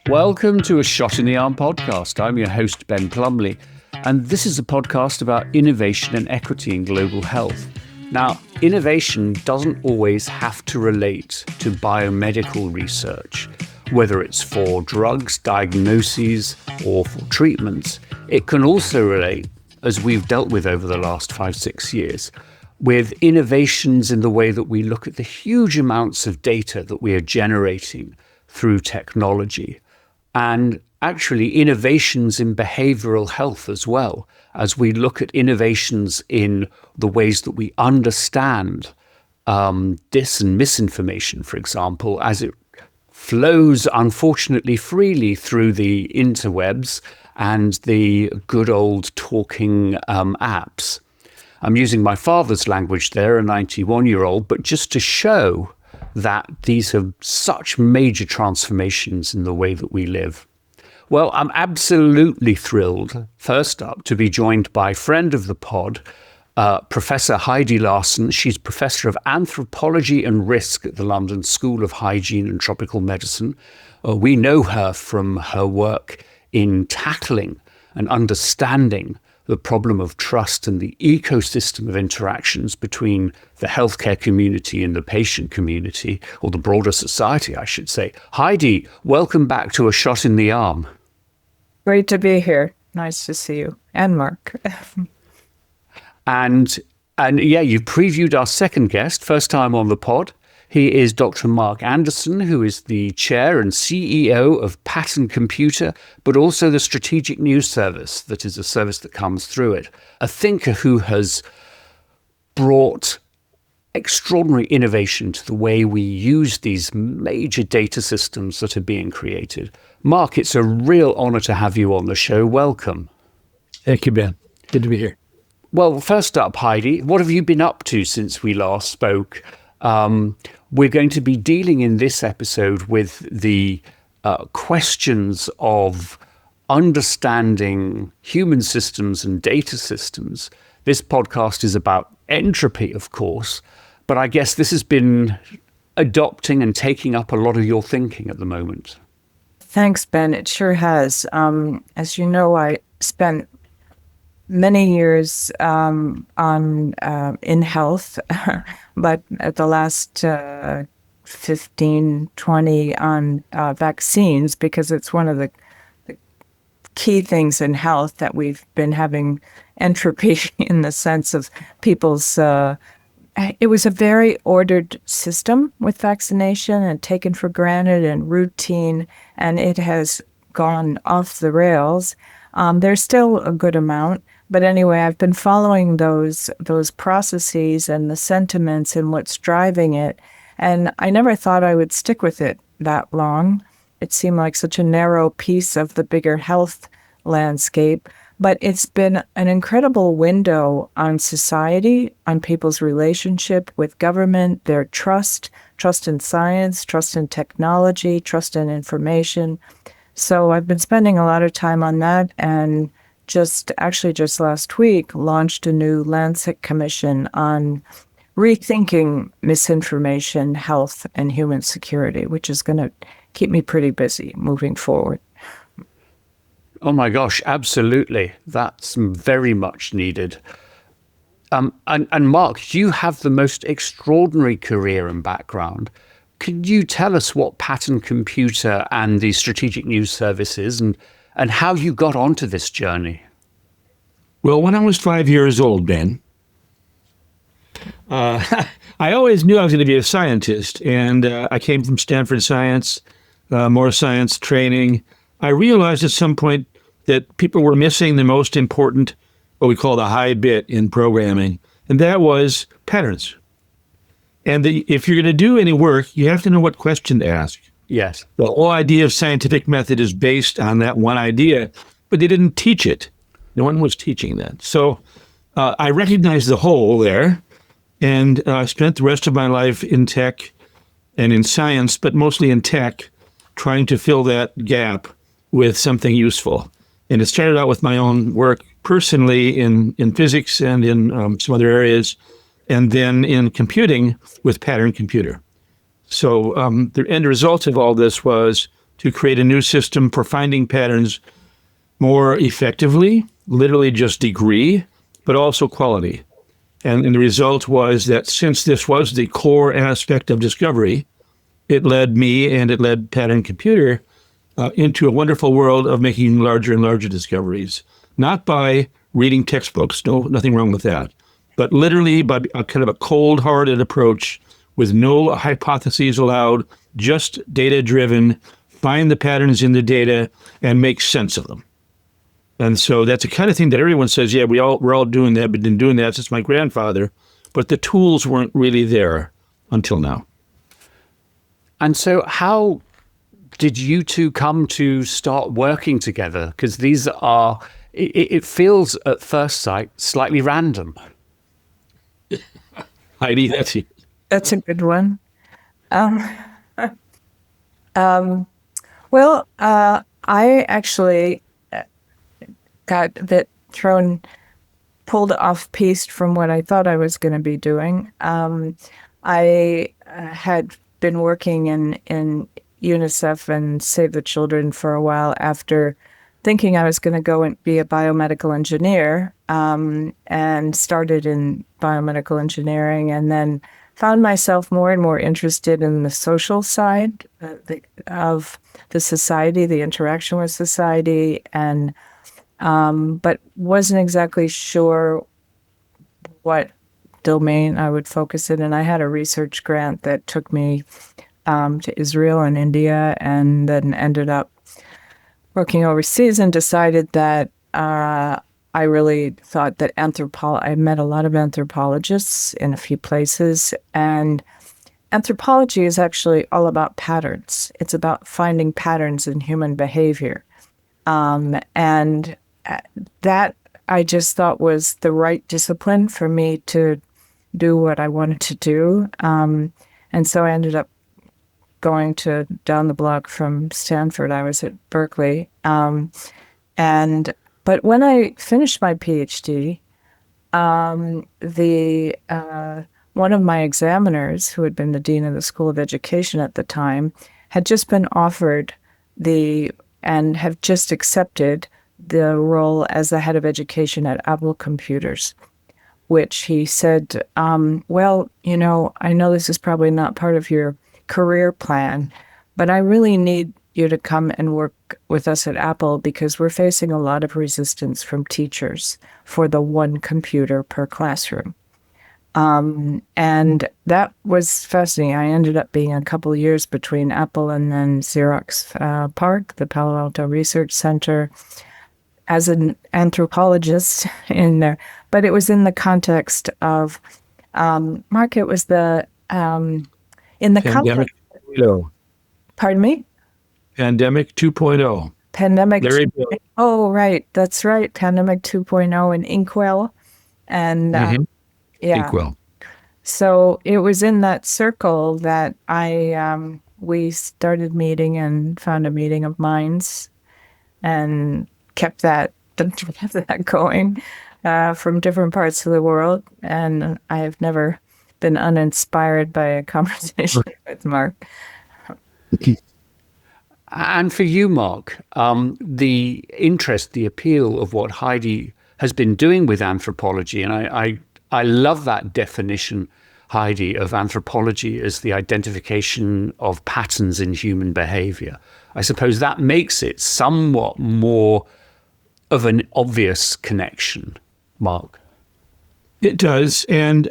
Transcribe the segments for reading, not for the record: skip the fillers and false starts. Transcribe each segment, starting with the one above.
Welcome to A Shot in the Arm podcast. I'm your host, Ben Plumley, and this is a podcast about innovation and equity in global health. Now, innovation doesn't always have to relate to biomedical research, whether it's for drugs, diagnoses, or for treatments. It can also relate, as we've dealt with over the last 5-6 years, with innovations in the way that we look at the huge amounts of data that we are generating through technology, and actually innovations in behavioral health as well, as we look at innovations in the ways that we understand dis and misinformation, for example, as it flows unfortunately freely through the interwebs and the good old talking apps. I'm using my father's language there, a 91-year-old, but just to show that these are such major transformations in the way that we live. Well, I'm absolutely thrilled, first up, to be joined by friend of the pod, Professor Heidi Larson. She's Professor of Anthropology and Risk at the London School of Hygiene and Tropical Medicine. We know her from her work in tackling and understanding the problem of trust and the ecosystem of interactions between the healthcare community and the patient community, or the broader society, I should say. Heidi, welcome back to A Shot in the Arm. Great to be here. Nice to see you. And Mark. And yeah, you previewed our second guest, first time on the pod. He is Dr. Mark Anderson, who is the chair and CEO of Pattern Computer, but also the Strategic News Service, that is a service that comes through it. A thinker who has brought extraordinary innovation to the way we use these major data systems that are being created. Mark, it's a real honor to have you on the show. Welcome. Thank you, Ben. Good to be here. Well, first up, Heidi, what have you been up to since we last spoke? We're going to be dealing in this episode with the questions of understanding human systems and data systems. This podcast is about entropy, of course, but I guess this has been adopting and taking up a lot of your thinking at the moment. Thanks, Ben. It sure has. As you know, I spent many years in health, but at the last 15, 20 on vaccines, because it's one of the key things in health that we've been having entropy in the sense of people's... it was a very ordered system with vaccination and taken for granted and routine, and it has gone off the rails. There's still a good amount. But anyway, I've been following those processes and the sentiments and what's driving it. And I never thought I would stick with it that long. It seemed like such a narrow piece of the bigger health landscape. But it's been an incredible window on society, on people's relationship with government, their trust in science, trust in technology, trust in information. So I've been spending a lot of time on that, and just last week launched a new Lancet commission on rethinking misinformation, health, and human security, which is going to keep me pretty busy moving forward. Oh my gosh, absolutely. That's very much needed. And Mark, you have the most extraordinary career and background. Can you tell us what Pattern Computer and the Strategic News Service is, and how you got onto this journey? Well, when I was 5 years old, Ben, I always knew I was going to be a scientist, and I came from Stanford Science, more science training. I realized at some point that people were missing the most important, what we call the high bit in programming, and that was patterns. And if you're going to do any work, you have to know what question to ask. Yes. The whole idea of scientific method is based on that one idea, but they didn't teach it. No one was teaching that. So I recognized the hole there, and I spent the rest of my life in tech and in science, but mostly in tech, trying to fill that gap with something useful. And it started out with my own work personally in physics and in some other areas, and then in computing with Pattern Computer. So the end result of all this was to create a new system for finding patterns more effectively, literally just degree, but also quality. And the result was that since this was the core aspect of discovery, it led me and it led Pattern Computer into a wonderful world of making larger and larger discoveries, not by reading textbooks, nothing wrong with that, but literally by a kind of a cold-hearted approach with no hypotheses allowed, just data-driven, find the patterns in the data and make sense of them. And so that's the kind of thing that everyone says, yeah, we're all doing that, but been doing that since my grandfather, but the tools weren't really there until now. And so how did you two come to start working together? Because these are, it feels at first sight slightly random. Heidi, That's a good one. Well, I actually got a bit pulled off piste from what I thought I was going to be doing. I had been working in UNICEF and Save the Children for a while after thinking I was going to go and be a biomedical engineer, and started in biomedical engineering, and then found myself more and more interested in the social side of the society, the interaction with society, and but wasn't exactly sure what domain I would focus in. And I had a research grant that took me to Israel and India, and then ended up working overseas, and decided that I really thought that I met a lot of anthropologists in a few places, and anthropology is actually all about patterns. It's about finding patterns in human behavior. And that I just thought was the right discipline for me to do what I wanted to do. And so I ended up going to down the block from Stanford. I was at Berkeley. But when I finished my PhD, one of my examiners, who had been the dean of the School of Education at the time, had just been offered and have just accepted the role as the head of education at Apple Computers, which he said, well, I know this is probably not part of your career plan, but I really need you to come and work with us at Apple because we're facing a lot of resistance from teachers for the one computer per classroom. And that was fascinating. I ended up being a couple of years between Apple and then Xerox PARC, the Palo Alto Research Center, as an anthropologist in there. But it was in the context of, Mark, it was in the Pandemic 2.0. Pardon me? Pandemic 2.0. Pandemic. Larry Oh, right. That's right. Pandemic 2.0 and Inkwell. And yeah. Inkwell. So it was in that circle that we started meeting and found a meeting of minds and kept that going from different parts of the world. And I have never been uninspired by a conversation with Mark. And for you, Mark, the interest, the appeal of what Heidi has been doing with anthropology, and I love that definition, Heidi, of anthropology as the identification of patterns in human behavior. I suppose that makes it somewhat more of an obvious connection, Mark. It does. And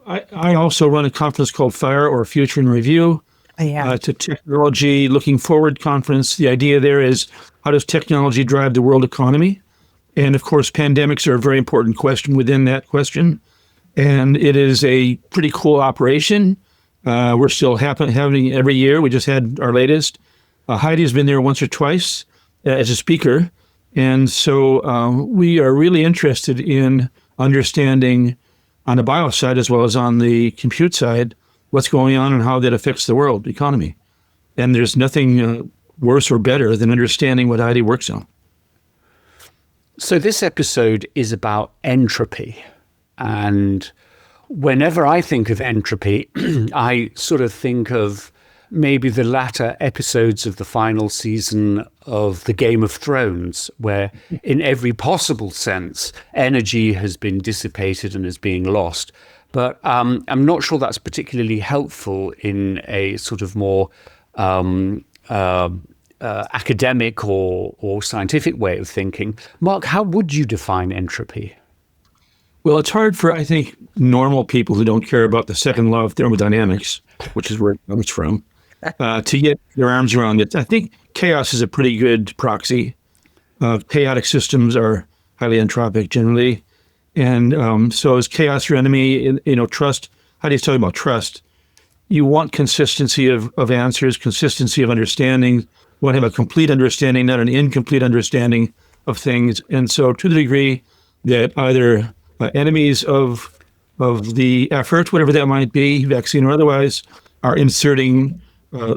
I also run a conference called FIRE, or Future in Review. It's a technology looking forward conference. The idea there is, how does technology drive the world economy? And of course, pandemics are a very important question within that question. And it is a pretty cool operation. We're still having every year. We just had our latest. Heidi's been there once or twice as a speaker. And so we are really interested in understanding on the bio side as well as on the compute side what's going on and how that affects the world economy. And there's nothing worse or better than understanding what Heidi works on. So this episode is about entropy. And whenever I think of entropy, I sort of think of maybe the latter episodes of the final season of the Game of Thrones, where in every possible sense, energy has been dissipated and is being lost. But I'm not sure that's particularly helpful in a sort of more academic or scientific way of thinking. Mark, how would you define entropy? Well, it's hard for, I think, normal people who don't care about the second law of thermodynamics, which is where it comes from, to get their arms around it. I think chaos is a pretty good proxy. Chaotic systems are highly entropic generally. And so is chaos your enemy? Trust. Heidi's talking about trust. You want consistency of answers, consistency of understanding. You want to have a complete understanding, not an incomplete understanding of things. And so to the degree that either enemies of the effort, whatever that might be, vaccine or otherwise, are inserting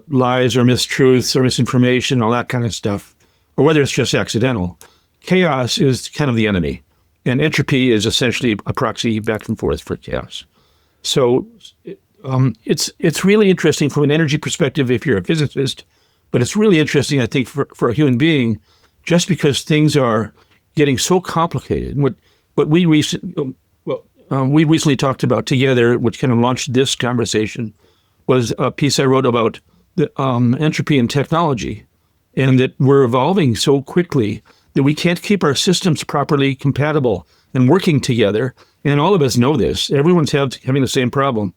lies or mistruths or misinformation, all that kind of stuff, or whether it's just accidental. Chaos is kind of the enemy, and entropy is essentially a proxy back and forth for chaos. So it's really interesting from an energy perspective if you're a physicist, but it's really interesting, I think, for a human being, just because things are getting so complicated. What we recently talked about together, which kind of launched this conversation, was a piece I wrote about the entropy in technology, and that we're evolving so quickly that we can't keep our systems properly compatible and working together. And all of us know this. Everyone's having the same problem.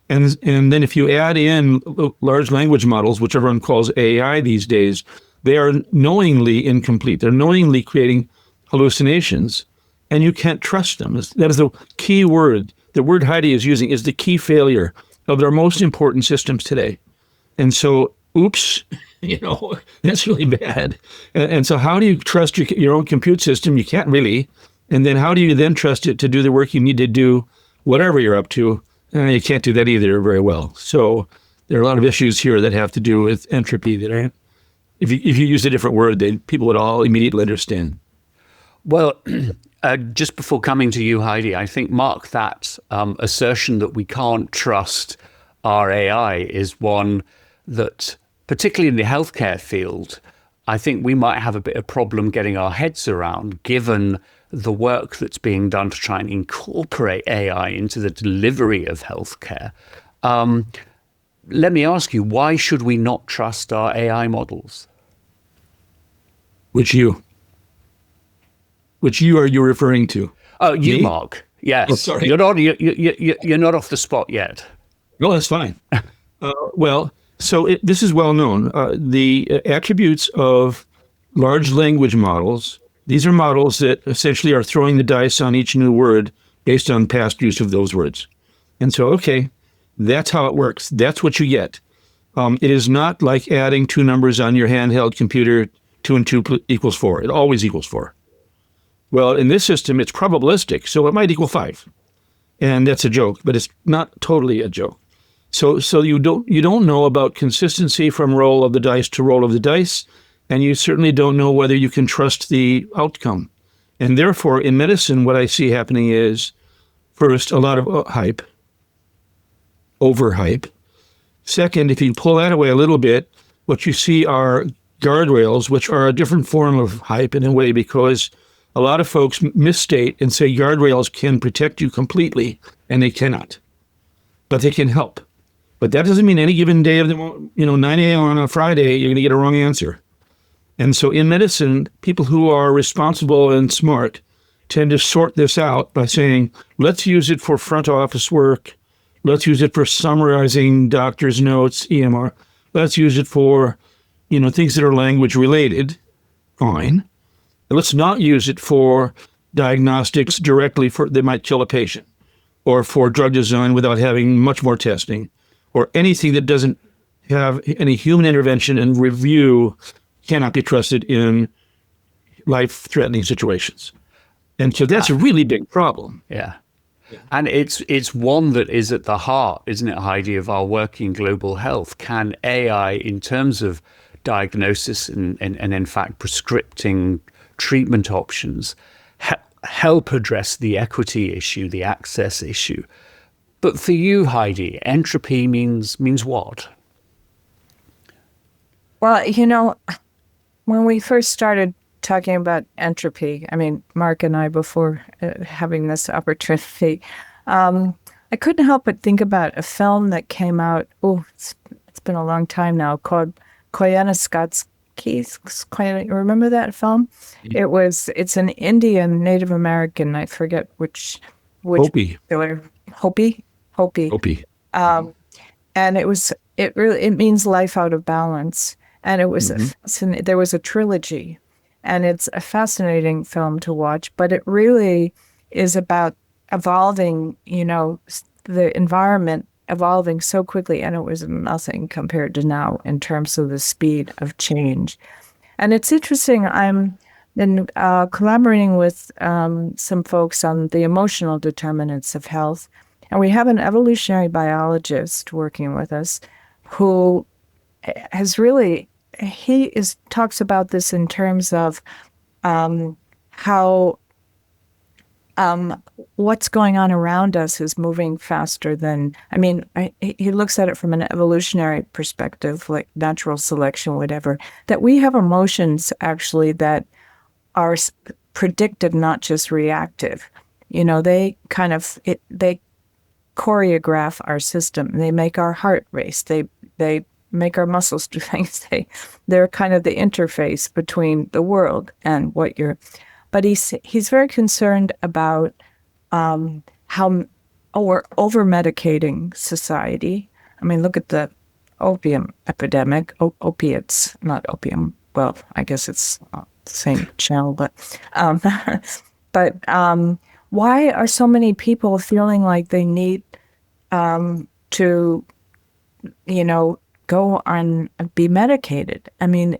And then if you add in large language models, which everyone calls AI these days, they are knowingly incomplete. They're knowingly creating hallucinations, and you can't trust them. That is the key word. The word Heidi is using is the key failure of our most important systems today. And so, oops, that's really bad. And so how do you trust your own compute system? You can't really. And then how do you then trust it to do the work you need to do, whatever you're up to? You can't do that either very well. So there are a lot of issues here that have to do with entropy that if you used a different word, people would all immediately understand. Well, just before coming to you, Heidi, I think, Mark, that assertion that we can't trust our AI is one that, particularly in the healthcare field, I think we might have a bit of problem getting our heads around, given the work that's being done to try and incorporate AI into the delivery of healthcare. Let me ask you, why should we not trust our AI models? Which you are you referring to? Oh, you, Me? Mark. Yes. Oh, sorry. You're not off the spot yet. No, that's fine. This is well known. The attributes of large language models, these are models that essentially are throwing the dice on each new word based on past use of those words. And so, okay, that's how it works. That's what you get. It is not like adding two numbers on your handheld computer, 2 and 2 equals 4. It always equals 4. Well, in this system, it's probabilistic, so it might equal 5. And that's a joke, but it's not totally a joke. So you don't know about consistency from roll of the dice to roll of the dice, and you certainly don't know whether you can trust the outcome. And therefore, in medicine, what I see happening is, first, a lot of hype, overhype. Second, if you pull that away a little bit, what you see are guardrails, which are a different form of hype in a way, because a lot of folks misstate and say guardrails can protect you completely, and they cannot. But they can help. But that doesn't mean any given day of the 9 a.m. on a Friday, you're going to get a wrong answer. And so in medicine, people who are responsible and smart tend to sort this out by saying, let's use it for front office work. Let's use it for summarizing doctor's notes, EMR. Let's use it for, things that are language related. Fine. And let's not use it for diagnostics directly that might kill a patient, or for drug design without having much more testing, or anything that doesn't have any human intervention and review cannot be trusted in life-threatening situations. And so that's a really big problem. Yeah. And it's one that is at the heart, isn't it, Heidi, of our work in global health. Can AI, in terms of diagnosis and in fact prescripting treatment options, help address the equity issue, the access issue? But for you, Heidi, entropy means what? Well, when we first started talking about entropy, I mean, Mark and I, before having this opportunity, I couldn't help but think about a film that came out, it's been a long time now, called Koyaanisqatsi. Remember that film? It's an Indian Native American, I forget which Hopi. Hopi? Hopi. Hopi. And it means life out of balance. And there was a trilogy, and it's a fascinating film to watch, but it really is about evolving, the environment evolving so quickly, and it was nothing compared to now in terms of the speed of change. And it's interesting, I'm been collaborating with some folks on the emotional determinants of health, and we have an evolutionary biologist working with us who has really, talks about this in terms of how what's going on around us is moving faster than, he looks at it from an evolutionary perspective, like natural selection, whatever, that we have emotions actually that are predictive, not just reactive. They they choreograph our system. They make our heart race. They make our muscles do things. They're kind of the interface between the world and what you're. But he's very concerned about how we're over medicating society. I mean, look at the opium epidemic. Opiates, not opium. Well, I guess it's the same channel, but why are so many people feeling like they need to, go on be medicated? I mean,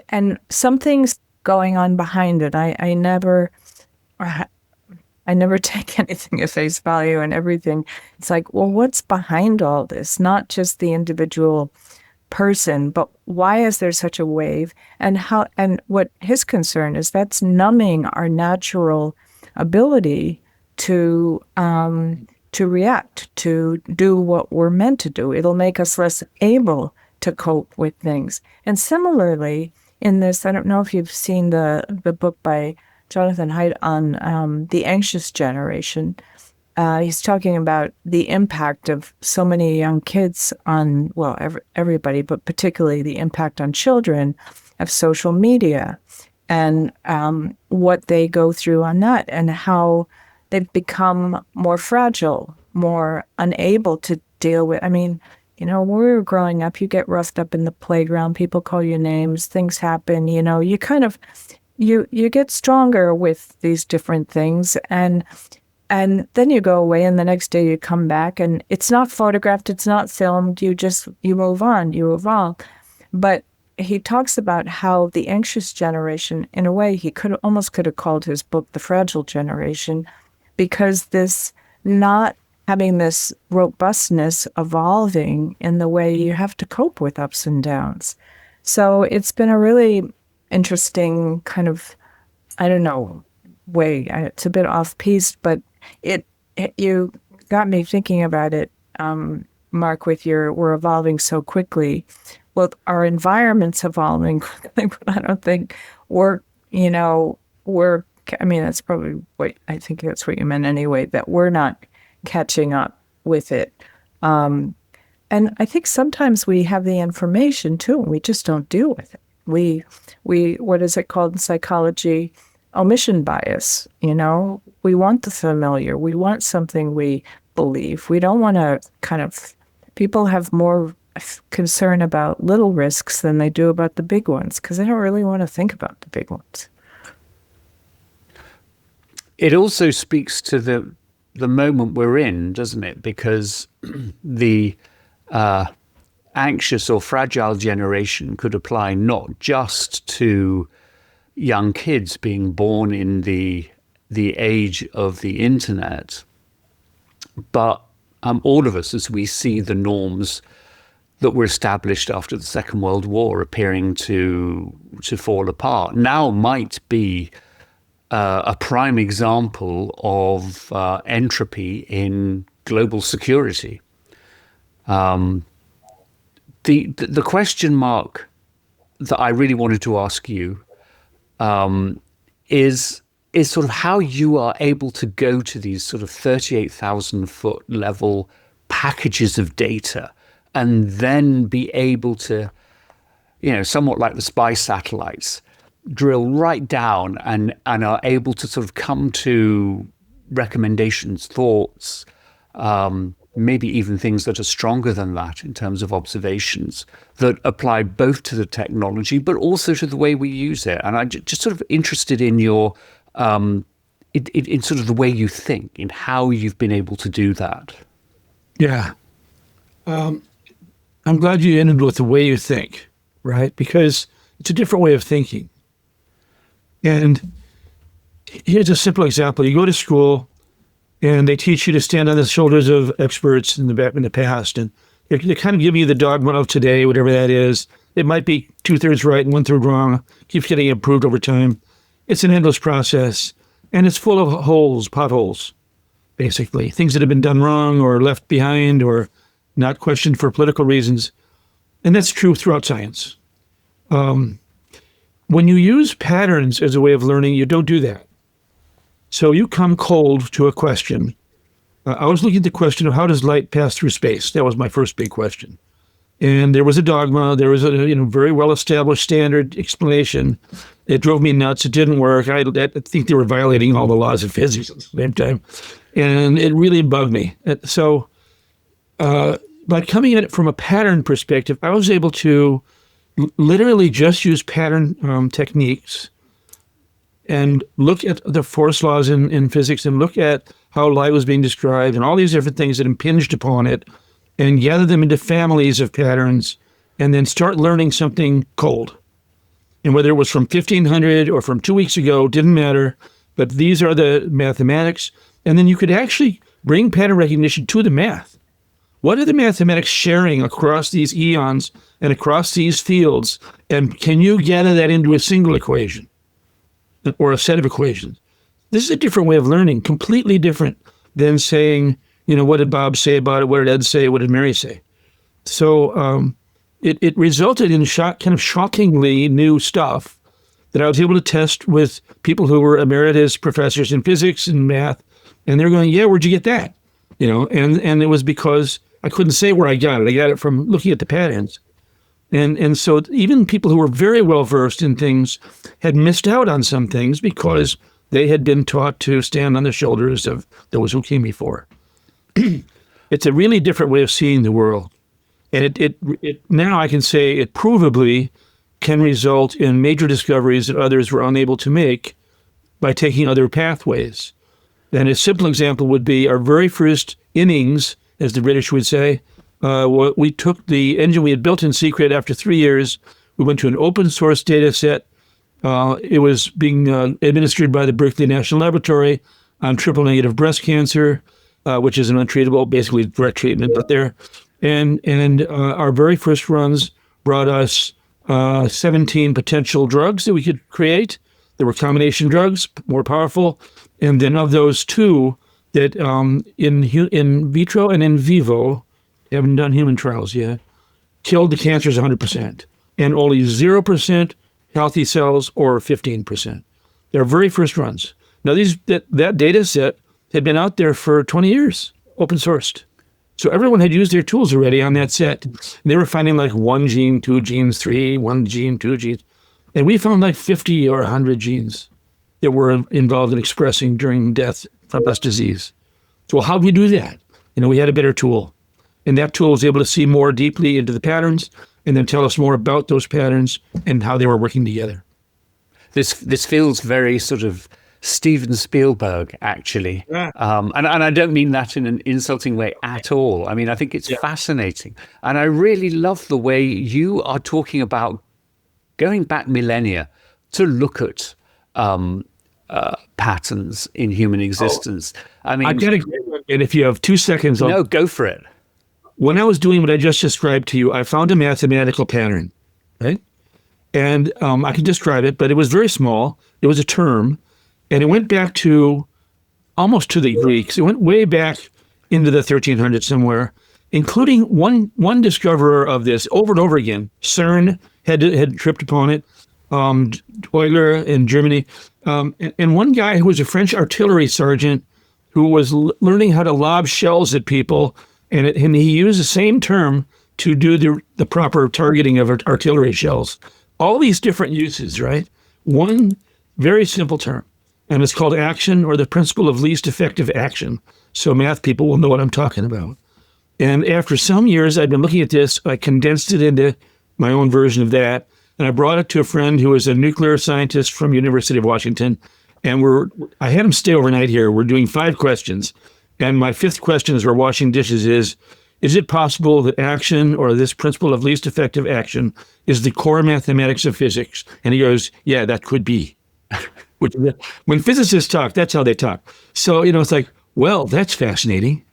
and something's going on behind it. I never take anything at face value and everything. It's like, well, what's behind all this? Not just the individual person, but why is there such a wave? And what his concern is, that's numbing our natural ability to react, to do what we're meant to do. It'll make us less able to cope with things. And similarly, in this, I don't know if you've seen the book by Jonathan Haidt on the anxious generation. He's talking about the impact of so many young kids on, well, everybody, but particularly the impact on children of social media and what they go through on that, and how they've become more fragile, more unable to deal with. I mean, when we were growing up, you get roughed up in the playground, people call you names, things happen, you kind of, you get stronger with these different things. And then you go away, and the next day you come back, and it's not photographed, it's not filmed, you move on, you evolve. But he talks about how the anxious generation, in a way, he could have called his book The Fragile Generation, because this not having this robustness evolving in the way you have to cope with ups and downs. So it's been a really interesting kind of, I don't know, way. It's a bit off-piste, but you got me thinking about it, Mark, with we're evolving so quickly. Well, our environment's evolving quickly, but I don't think that's probably what, I think that's what you meant anyway, that we're not catching up with it. And I think sometimes we have the information too, and we just don't deal with it. We what is it called in psychology? Omission bias. We want the familiar. We want something we believe. We don't want to people have more concern about little risks than they do about the big ones, because they don't really want to think about the big ones. It also speaks to the moment we're in, doesn't it? Because the anxious or fragile generation could apply not just to young kids being born in the age of the internet, but all of us, as we see the norms that were established after the Second World War appearing to fall apart, now might be a prime example of entropy in global security. The question mark that I really wanted to ask you is sort of how you are able to go to these sort of 38,000 foot level packages of data and then be able to, somewhat like the spy satellites, drill right down and are able to sort of come to recommendations, thoughts, maybe even things that are stronger than that in terms of observations that apply both to the technology but also to the way we use it. And I'm just sort of interested in your in sort of the way you think, in how you've been able to do that. Yeah. I'm glad you ended with the way you think, right? Because it's a different way of thinking. And here's a simple example. You go to school and they teach you to stand on the shoulders of experts in the past. And they kind of give you the dogma of today, whatever that is. It might be 2/3 right and 1/3 wrong. Keeps getting improved over time. It's an endless process. And it's full of holes, potholes, basically. Things that have been done wrong or left behind or not questioned for political reasons. And that's true throughout science. When you use patterns as a way of learning, you don't do that. So you come cold to a question. I was looking at the question of how does light pass through space? That was my first big question. And there was a dogma. There was a very well-established standard explanation. It drove me nuts. It didn't work. I think they were violating all the laws of physics at the same time. And it really bugged me. So by coming at it from a pattern perspective, I was able to literally just use pattern techniques and look at the force laws in physics and look at how light was being described and all these different things that impinged upon it and gather them into families of patterns and then start learning something cold. And whether it was from 1500 or from 2 weeks ago, didn't matter, but these are the mathematics. And then you could actually bring pattern recognition to the math. What are the mathematics sharing across these eons and across these fields? And can you gather that into a single equation or a set of equations? This is a different way of learning, completely different than saying, what did Bob say about it? What did Ed say? What did Mary say? So it resulted in kind of shockingly new stuff that I was able to test with people who were emeritus professors in physics and math. And they're going, yeah, where'd you get that? And it was because I couldn't say where I got it. I got it from looking at the patterns. And so even people who were very well versed in things had missed out on some things because they had been taught to stand on the shoulders of those who came before. It's a really different way of seeing the world. And it now I can say it provably can result in major discoveries that others were unable to make by taking other pathways. And a simple example would be our very first innings, as the British would say. We took the engine we had built in secret after 3 years. We went to an open source data set. It was being administered by the Berkeley National Laboratory on triple negative breast cancer, which is an untreatable, basically direct treatment, but there. And our very first runs brought us 17 potential drugs that we could create. There were combination drugs, more powerful. And then of those two that in vitro and in vivo, haven't done human trials yet, killed the cancers 100%. And only 0% healthy cells or 15%. They're very first runs. Now that data set had been out there for 20 years, open sourced. So everyone had used their tools already on that set. And they were finding like 1 gene, 2 genes, 3, 1 gene, 2 genes. And we found like 50 or 100 genes that were involved in expressing during death from this disease. So how did we do that? We had a better tool. And that tool was able to see more deeply into the patterns and then tell us more about those patterns and how they were working together. This feels very sort of Steven Spielberg, actually. Yeah. And I don't mean that in an insulting way at all. I mean, I think it's fascinating. And I really love the way you are talking about going back millennia to look at patterns in human existence. I mean, and if you have 2 seconds, no, go for it. When I was doing what I just described to you, I found a mathematical pattern, right? And I can describe it, but it was very small. It was a term, and it went back to almost to the Greeks. It went way back into the 1300s somewhere, including one discoverer of this over and over again, CERN had tripped upon it. Euler in Germany, and one guy who was a French artillery sergeant who was learning how to lob shells at people, and he used the same term to do the proper targeting of artillery shells. All these different uses, right? One very simple term, and it's called action, or the principle of least effective action. So math people will know what I'm talking about. And after some years, I've been looking at this. I condensed it into my own version of that, and I brought it to a friend who is a nuclear scientist from University of Washington. And I had him stay overnight here. We're doing 5 questions. And my 5th question as we're washing dishes is it possible that action, or this principle of least effective action, is the core mathematics of physics? And he goes, yeah, that could be. When physicists talk, that's how they talk. So, it's like, well, that's fascinating,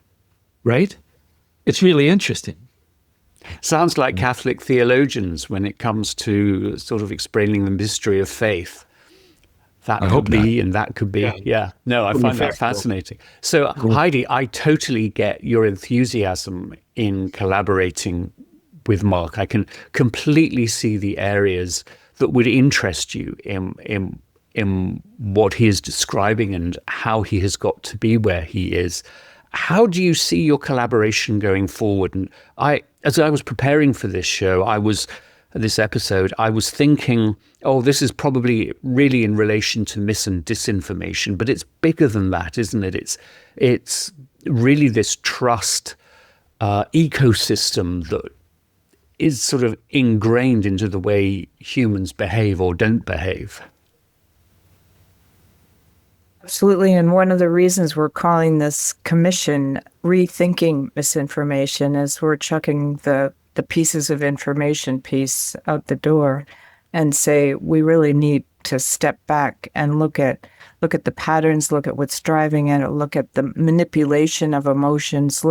right? It's really interesting. Sounds like Catholic theologians when it comes to sort of explaining the mystery of faith. That could be, and that could be. Yeah. No, I find that fascinating. So, Heidi, I totally get your enthusiasm in collaborating with Mark. I can completely see the areas that would interest you in what he is describing and how he has got to be where he is. How do you see your collaboration going forward? And as I was preparing for this episode, I was thinking, this is probably really in relation to mis and disinformation, but it's bigger than that, isn't it? It's really this trust ecosystem that is sort of ingrained into the way humans behave or don't behave. Absolutely. And one of the reasons we're calling this commission Rethinking Misinformation is we're chucking the pieces of information piece out the door and say we really need to step back and look at the patterns, look at what's driving it, look at the manipulation of emotions,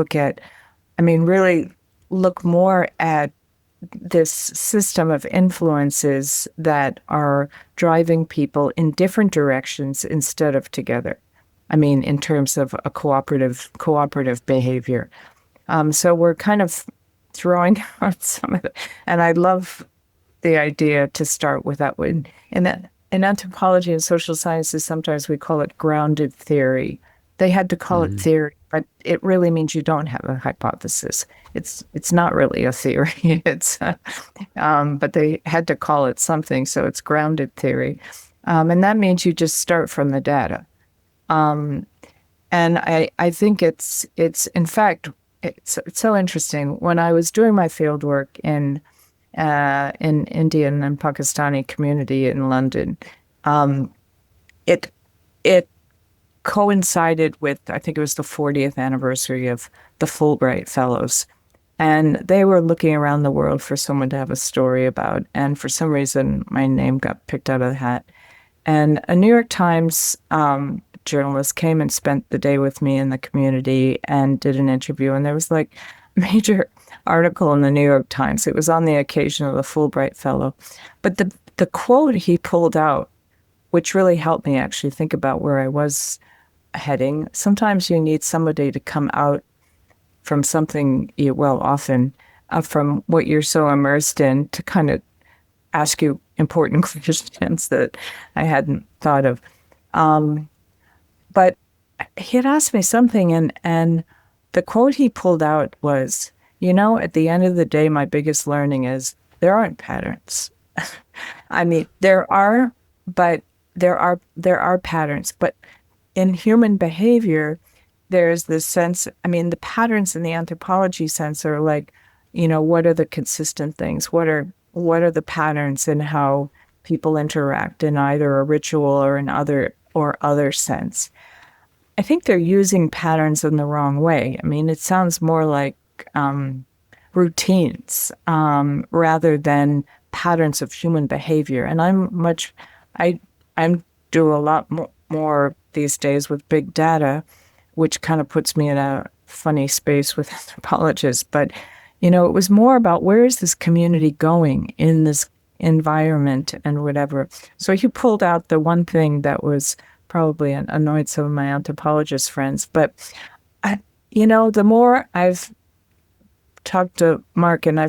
really look more at this system of influences that are driving people in different directions instead of together. In terms of a cooperative behavior. So we're kind of throwing out some of it. And I love the idea to start with that one. In anthropology and social sciences, sometimes we call it grounded theory. They had to call it theory, but it really means you don't have a hypothesis. It's not really a theory. But they had to call it something, so it's grounded theory, and that means you just start from the data. And I think it's in fact it's so interesting. When I was doing my field work in Indian and Pakistani community in London, it coincided with, I think it was the 40th anniversary of the Fulbright Fellows. And they were looking around the world for someone to have a story about. And for some reason, my name got picked out of the hat. And a New York Times journalist came and spent the day with me in the community and did an interview. And there was like a major article in the New York Times. It was on the occasion of the Fulbright Fellow. But the quote he pulled out, which really helped me actually think about where I was heading. Sometimes you need somebody to come out from something, often from what you're so immersed in, to kind of ask you important questions that I hadn't thought of. But he had asked me something, and the quote he pulled out was, at the end of the day, my biggest learning is there aren't patterns. There are, but there are patterns. But in human behavior, there's this sense, the patterns in the anthropology sense are like, what are the consistent things? What are the patterns in how people interact in either a ritual or an other sense? I think they're using patterns in the wrong way. It sounds more like routines rather than patterns of human behavior. And I'm do a lot more these days with big data, which kind of puts me in a funny space with anthropologists. But, it was more about where is this community going in this environment and whatever. So he pulled out the one thing that was probably annoyed some of my anthropologist friends. But, the more I've talked to Mark, and I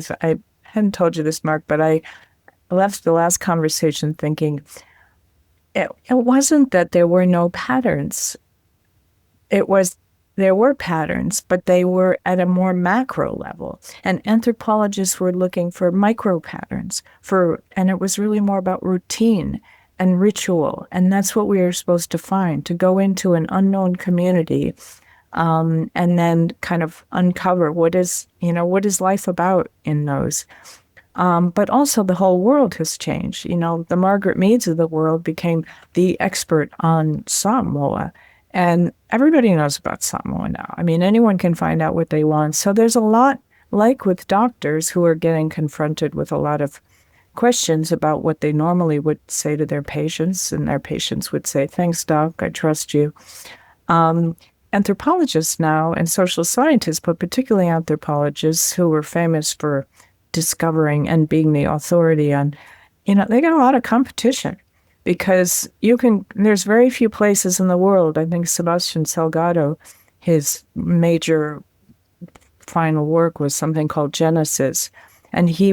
hadn't told you this, Mark, but left the last conversation thinking it wasn't that there were no patterns. It was there were patterns, but they were at a more macro level. And anthropologists were looking for micro patterns, and it was really more about routine and ritual. And that's what we were supposed to find, to go into an unknown community and then kind of uncover what is life about in those. But also the whole world has changed. The Margaret Meads of the world became the expert on Samoa. And everybody knows about Samoa now. I mean, anyone can find out what they want. So there's a lot, like with doctors who are getting confronted with a lot of questions about what they normally would say to their patients, and their patients would say, "Thanks, doc, I trust you." Anthropologists now and social scientists, but particularly anthropologists who were famous for discovering and being the authority on, they got a lot of competition. Because there's very few places in the world. I think Sebastian Salgado, his major final work was something called Genesis. And he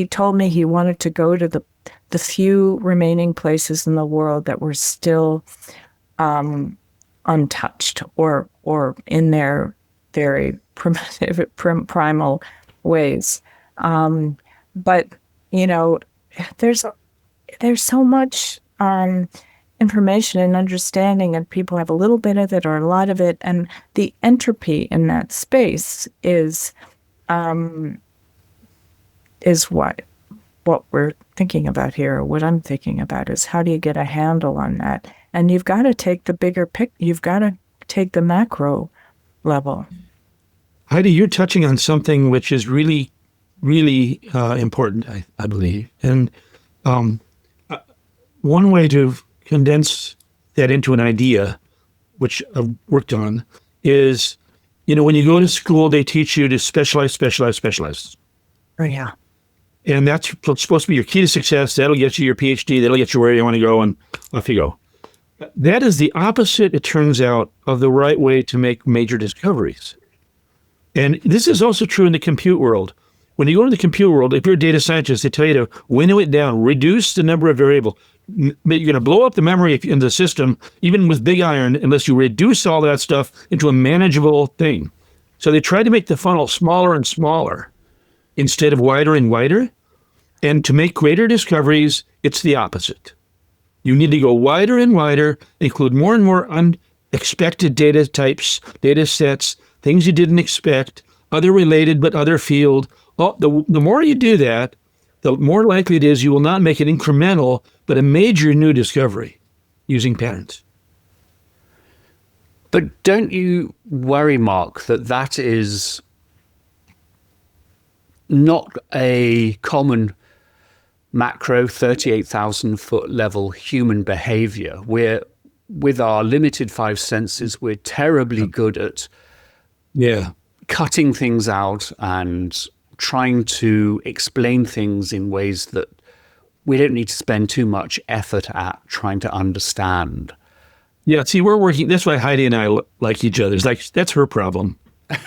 told me he wanted to go to the few remaining places in the world that were still untouched or in their very primitive, primal ways. But, there's so much information and understanding, and people have a little bit of it or a lot of it, and the entropy in that space is what we're thinking about here. What I'm thinking about is how do you get a handle on that? And you've got to take the bigger you've got to take the macro level. Heidi, you're touching on something which is really, really important, I believe, and one way to condense that into an idea, which I've worked on, is, when you go to school, they teach you to specialize. Oh, yeah. And that's supposed to be your key to success. That'll get you your PhD. That'll get you where you want to go, and off you go. That is the opposite, it turns out, of the right way to make major discoveries. And this is also true in the compute world. When you go to the compute world, if you're a data scientist, they tell you to winnow it down, reduce the number of variables. You're going to blow up the memory in the system, even with big iron, unless you reduce all that stuff into a manageable thing. So they try to make the funnel smaller and smaller instead of wider and wider. And to make greater discoveries, it's the opposite. You need to go wider and wider, include more and more unexpected data types, data sets, things you didn't expect, other related but other field. The more you do that, the more likely it is you will not make an incremental, but a major new discovery using patterns. But don't you worry, Mark, that is not a common macro 38,000 foot level human behavior? With our limited five senses, we're terribly good at cutting things out and trying to explain things in ways that we don't need to spend too much effort at trying to understand. Yeah, see, we're working. That's why Heidi and I like each other. It's like, that's her problem.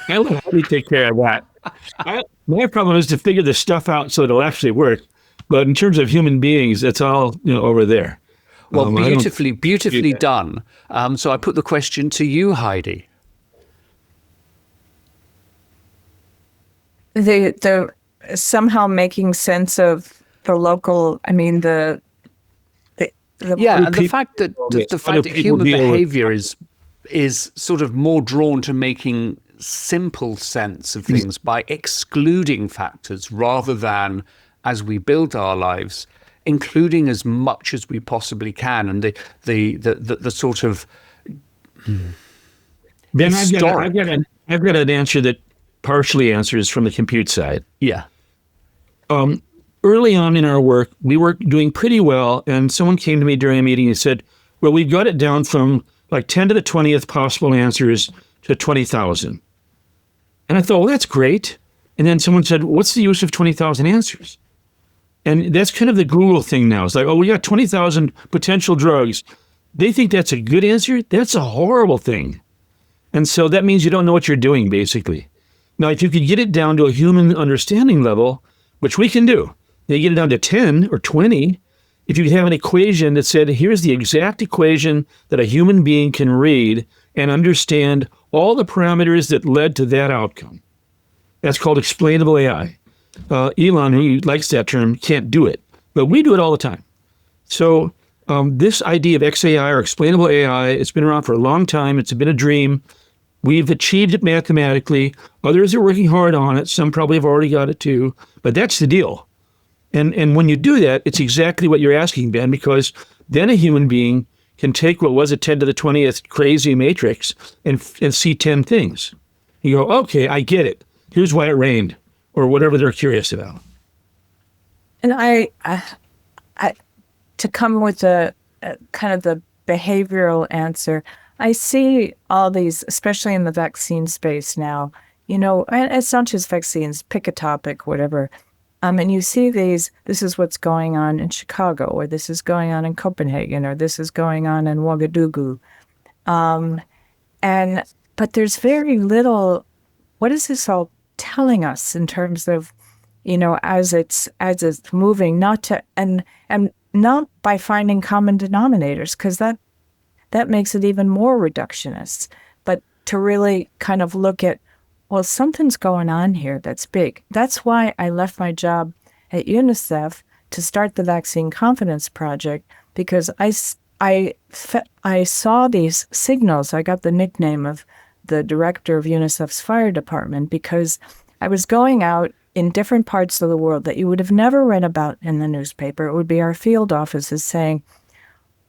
I let Heidi take care of that. My problem is to figure this stuff out so it'll actually work. But in terms of human beings, that's all over there. Well, beautifully done. So I put the question to you, Heidi. The somehow making sense of the local. I mean the and the fact that human behavior is sort of more drawn to making simple sense of things by excluding factors rather than, as we build our lives, including as much as we possibly can. And the sort of Ben, I've got an answer that partially answers from the compute side. Yeah. Early on in our work, we were doing pretty well, and someone came to me during a meeting and said, well, we've got it down from like 10 to the 20th possible answers to 20,000. And I thought, well, that's great. And then someone said, what's the use of 20,000 answers? And that's kind of the Google thing now. It's like, oh, we got 20,000 potential drugs. They think that's a good answer. That's a horrible thing. And so that means you don't know what you're doing, basically. Now, if you could get it down to a human understanding level, which we can do, They get it down to 10 or 20. If you have an equation that said, here's the exact equation that a human being can read and understand all the parameters that led to that outcome. That's called explainable AI. Elon, who likes that term, can't do it, but we do it all the time. So this idea of XAI or explainable AI, it's been around for a long time. It's been a dream. We've achieved it mathematically. Others are working hard on it. Some probably have already got it too, but that's the deal. And when you do that, it's exactly what you're asking, Ben, because then a human being can take what was a 10 to the 20th crazy matrix and see 10 things. You go, okay, I get it. Here's why it rained, or whatever they're curious about. And I to come with a kind of the behavioral answer, I see all these, especially in the vaccine space now, and it's not just vaccines, pick a topic, whatever. And you see this is what's going on in Chicago, or this is going on in Copenhagen, or this is going on in Ouagadougou. But there's very little, what is this all telling us in terms of, as it's moving, not to, and not by finding common denominators, because that makes it even more reductionist, but to really kind of look at, well, something's going on here that's big. That's why I left my job at UNICEF to start the Vaccine Confidence Project, because I saw these signals. I got the nickname of the director of UNICEF's fire department because I was going out in different parts of the world that you would have never read about in the newspaper. It would be our field offices saying,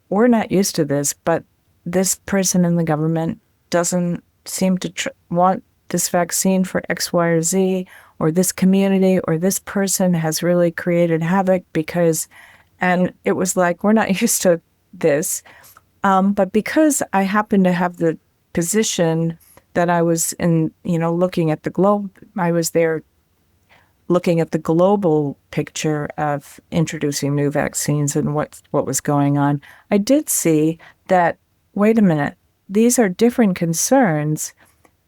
we're not used to this, but this person in the government doesn't seem to want this vaccine for X, Y, or Z, or this community, or this person has really created havoc and it was like, we're not used to this. But because I happened to have the position that I was in, looking at the globe, I was there looking at the global picture of introducing new vaccines and what was going on. I did see that, wait a minute, these are different concerns,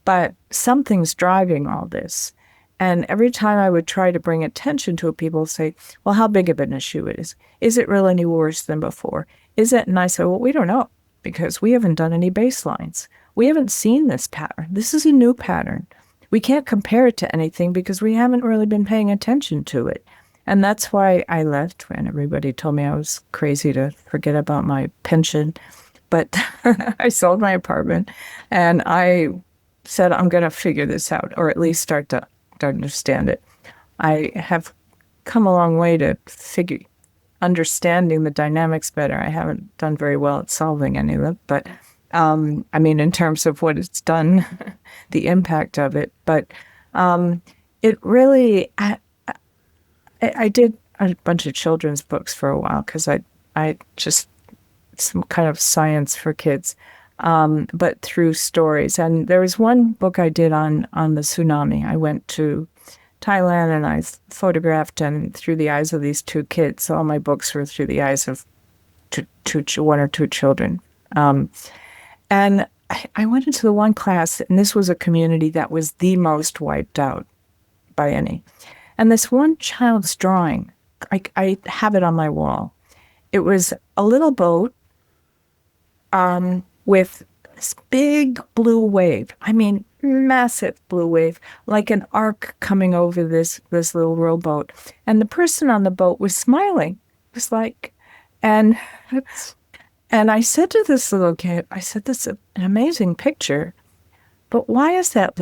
but something's driving all this. And every time I would try to bring attention to it, people would say, well, how big of an issue it is? Is it really any worse than before? Is it? And I said, well, we don't know, because we haven't done any baselines. We haven't seen this pattern. This is a new pattern. We can't compare it to anything because we haven't really been paying attention to it. And that's why I left when everybody told me I was crazy to forget about my pension. But I sold my apartment and I said, I'm going to figure this out, or at least start to understand it. I have come a long way to understanding the dynamics better. I haven't done very well at solving any of it, but in terms of what it's done, the impact of it. But it really, I did a bunch of children's books for a while because I just, some kind of science for kids. But through stories. And there was one book I did on the tsunami. I went to Thailand and I photographed and through the eyes of these two kids. All my books were through the eyes of one or two children. And I went into the one class, and this was a community that was the most wiped out by any. And this one child's drawing, I have it on my wall. It was a little boat with this big blue wave. Massive blue wave, like an arc coming over this little rowboat. And the person on the boat was smiling. It was like, and I said to this little kid, I said, this is an amazing picture, but why is that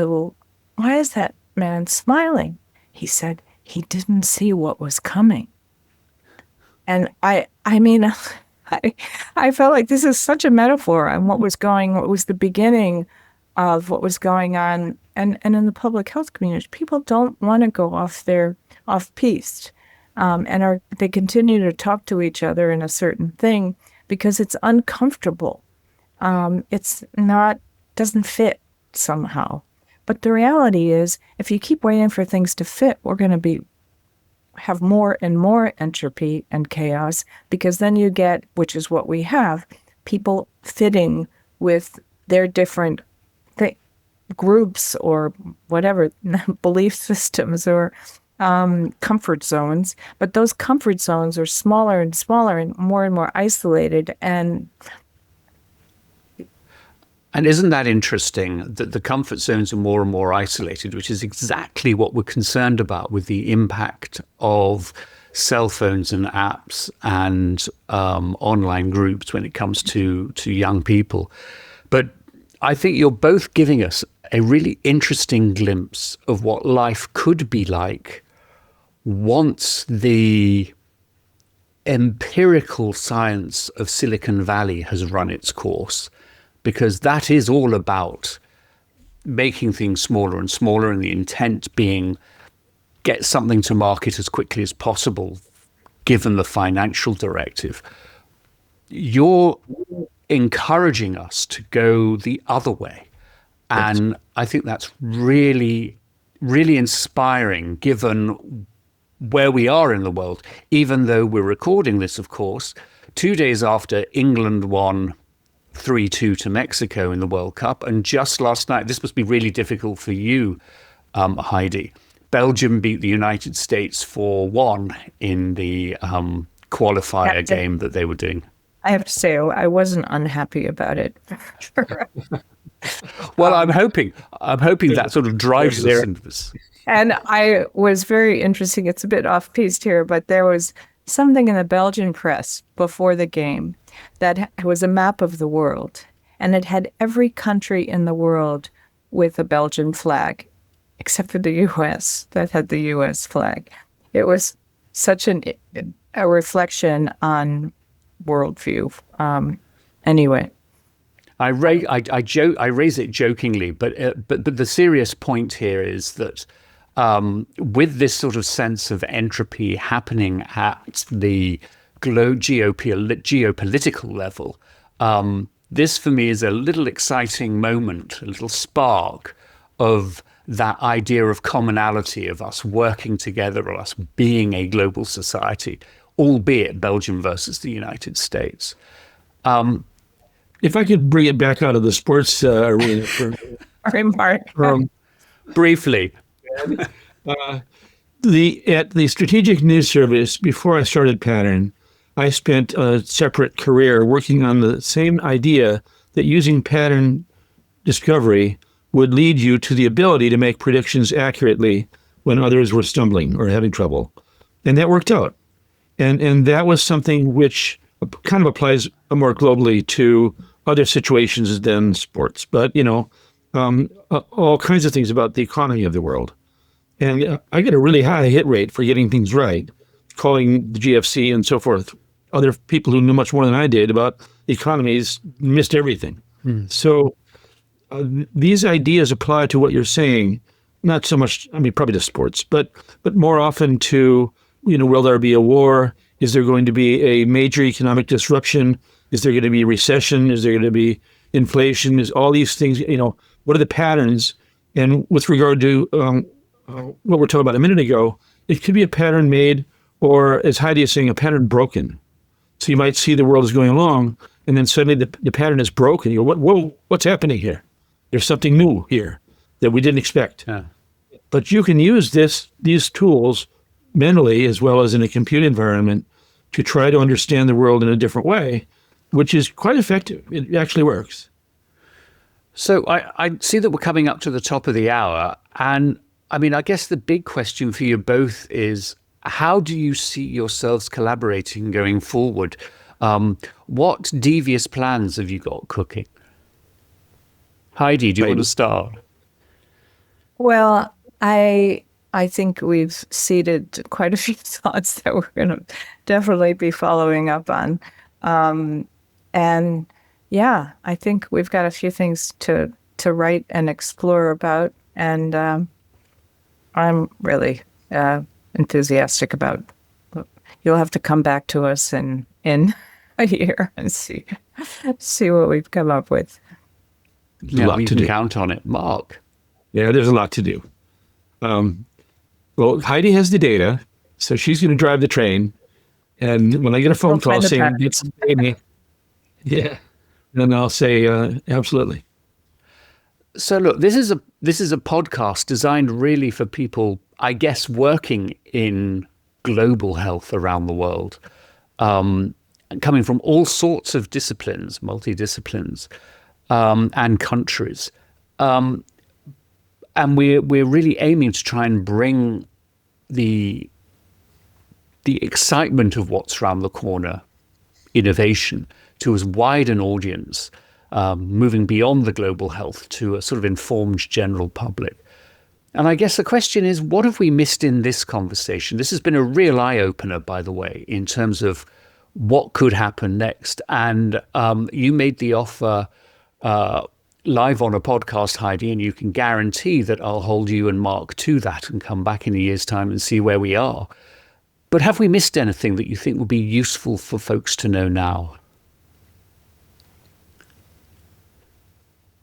man smiling? He said, he didn't see what was coming. And I felt like this is such a metaphor on what was the beginning of what was going on. And in the public health community, people don't want to go off-piste. And they continue to talk to each other in a certain thing because it's uncomfortable. Doesn't fit somehow. But the reality is, if you keep waiting for things to fit, we're going to have more and more entropy and chaos, because then you get, which is what we have, people fitting with their different groups or whatever, belief systems or comfort zones, but those comfort zones are smaller and smaller and more isolated. And isn't that interesting that the comfort zones are more and more isolated, which is exactly what we're concerned about with the impact of cell phones and apps and online groups when it comes to young people. But I think you're both giving us a really interesting glimpse of what life could be like once the empirical science of Silicon Valley has run its course, because that is all about making things smaller and smaller, and the intent being get something to market as quickly as possible, given the financial directive. You're encouraging us to go the other way. And I think that's really, really inspiring, given where we are in the world, even though we're recording this, of course, 2 days after England won 3-2 to Mexico in the World Cup. And just last night, this must be really difficult for you, Heidi, Belgium beat the United States 4-1 in the qualifier game that they were doing. I have to say, I wasn't unhappy about it. Well, I'm hoping that sort of drives us into this. And I was very interesting. It's a bit off-piste here, but there was something in the Belgian press before the game that was a map of the world, and it had every country in the world with a Belgian flag, except for the U.S. that had the U.S. flag. It was such a reflection on worldview. Anyway. I raise it jokingly, but the serious point here is that with this sort of sense of entropy happening at the geopolitical level, this for me is a little exciting moment, a little spark of that idea of commonality, of us working together, or us being a global society, albeit Belgium versus the United States. If I could bring it back out of the sports arena for Mark. Briefly. At the Strategic News Service, before I started Pattern, I spent a separate career working on the same idea that using pattern discovery would lead you to the ability to make predictions accurately when others were stumbling or having trouble. And that worked out. And that was something which kind of applies more globally to other situations than sports, but, all kinds of things about the economy of the world. And I get a really high hit rate for getting things right, calling the GFC and so forth. Other people who knew much more than I did about economies missed everything. So these ideas apply to what you're saying, not so much, probably to sports, but more often to, will there be a war? Is there going to be a major economic disruption? Is there going to be recession? Is there going to be inflation? Is all these things, what are the patterns? And with regard to what we're talking about a minute ago, it could be a pattern made, or as Heidi is saying, a pattern broken. So you might see the world is going along, and then suddenly the pattern is broken. You go, whoa, what's happening here? There's something new here that we didn't expect. Yeah. But you can use these tools mentally as well as in a compute environment to try to understand the world in a different way, which is quite effective. It actually works. So I see that we're coming up to the top of the hour. And I guess the big question for you both is, how do you see yourselves collaborating going forward? What devious plans have you got cooking? Heidi, do you want to start? Well, I think we've seeded quite a few thoughts that we're going to definitely be following up on. And yeah, I think we've got a few things to write and explore about. And I'm really enthusiastic about it. You'll have to come back to us in a year and see what we've come up with. Yeah, we can count on it. Mark? Yeah, there's a lot to do. Well, Heidi has the data, so she's going to drive the train. And when I get a phone call saying it's Amy, yeah, then I'll say absolutely. So look, this is a podcast designed really for people I guess, working in global health around the world, coming from all sorts of disciplines, multidisciplines, and countries. And we're really aiming to try and bring the excitement of what's around the corner, innovation, to as wide an audience, moving beyond the global health to a sort of informed general public. And I guess the question is, what have we missed in this conversation? This has been a real eye-opener, by the way, in terms of what could happen next. And you made the offer live on a podcast, Heidi, and you can guarantee that I'll hold you and Mark to that and come back in a year's time and see where we are. But have we missed anything that you think would be useful for folks to know now?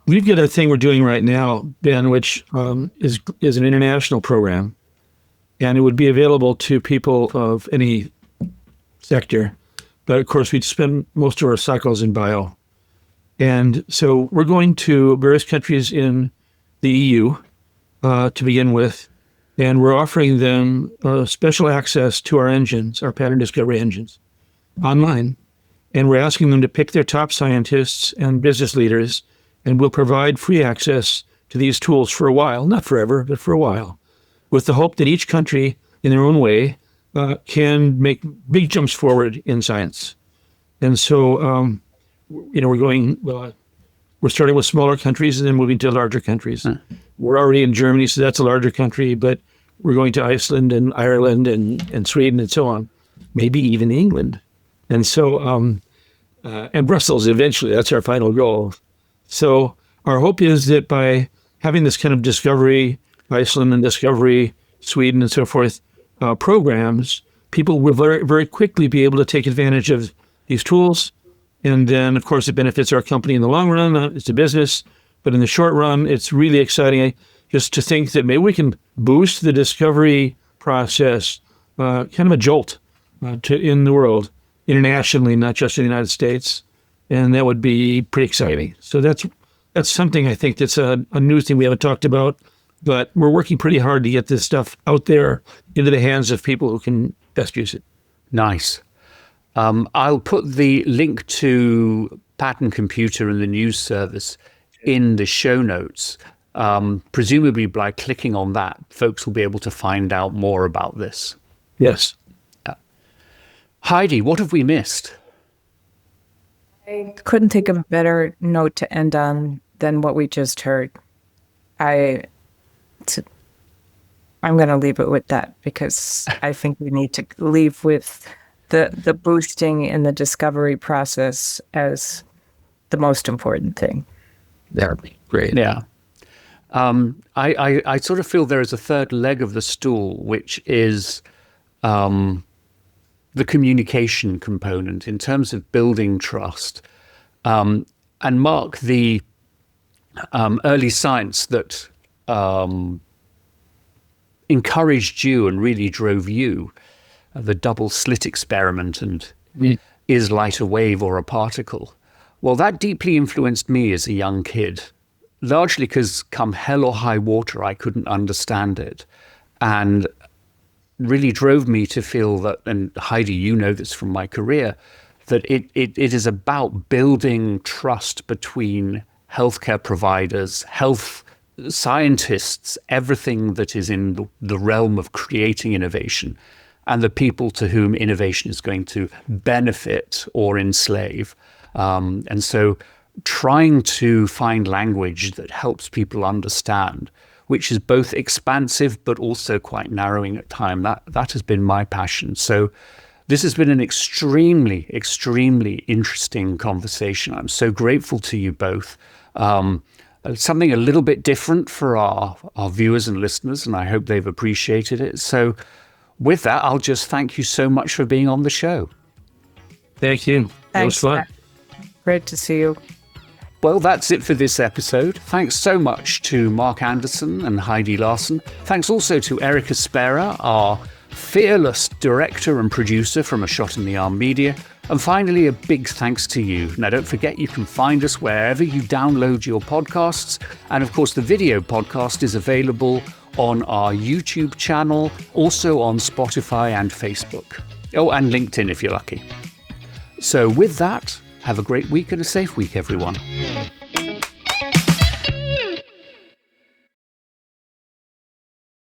We've got a thing we're doing right now, Ben, which is an international program, and it would be available to people of any sector. But of course, we'd spend most of our cycles in bio. And so we're going to various countries in the EU to begin with, and we're offering them special access to our engines, our pattern discovery engines, online. And we're asking them to pick their top scientists and business leaders, and we'll provide free access to these tools for a while, not forever, but for a while, with the hope that each country in their own way can make big jumps forward in science. And so, we're starting with smaller countries and then moving to larger countries. We're already in Germany, so that's a larger country, but we're going to Iceland and Ireland and Sweden and so on, maybe even England. And so, and Brussels eventually, that's our final goal. So our hope is that by having this kind of discovery, Iceland and discovery, Sweden and so forth, programs, people will very, very quickly be able to take advantage of these tools. And then, of course, it benefits our company in the long run. It's a business. But in the short run, it's really exciting just to think that maybe we can boost the discovery process, kind of a jolt in the world, internationally, not just in the United States. And that would be pretty exciting. So that's something I think that's a new thing we haven't talked about. But we're working pretty hard to get this stuff out there into the hands of people who can best use it. Nice. I'll put the link to Pattern Computer and the news service in the show notes. Presumably by clicking on that, folks will be able to find out more about this. Yes. Heidi, what have we missed? I couldn't think of a better note to end on than what we just heard. I'm going to leave it with that because I think we need to leave with the boosting in the discovery process as the most important thing. That would be great. Yeah. I sort of feel there is a third leg of the stool, which is the communication component in terms of building trust. And Mark, the early science that encouraged you and really drove you, the double slit experiment and is light a wave or a particle? Well, that deeply influenced me as a young kid, largely because come hell or high water, I couldn't understand it. And really drove me to feel that, and Heidi, you know this from my career, that it is about building trust between healthcare providers, health scientists, everything that is in the realm of creating innovation, and the people to whom innovation is going to benefit or enslave. And so trying to find language that helps people understand, which is both expansive but also quite narrowing at time, that has been my passion. So this has been an extremely, extremely interesting conversation. I'm so grateful to you both. Something a little bit different for our viewers and listeners, and I hope they've appreciated it. So with that, I'll just thank you so much for being on the show. Thank you. It was fun. Great to see you. Well, that's it for this episode. Thanks so much to Mark Anderson and Heidi Larson. Thanks also to Erica Spera, our fearless director and producer from A Shot in the Arm Media. And finally, a big thanks to you. Now, don't forget you can find us wherever you download your podcasts. And of course, the video podcast is available on our YouTube channel, also on Spotify and Facebook. Oh, and LinkedIn if you're lucky. So with that, have a great week and a safe week, everyone.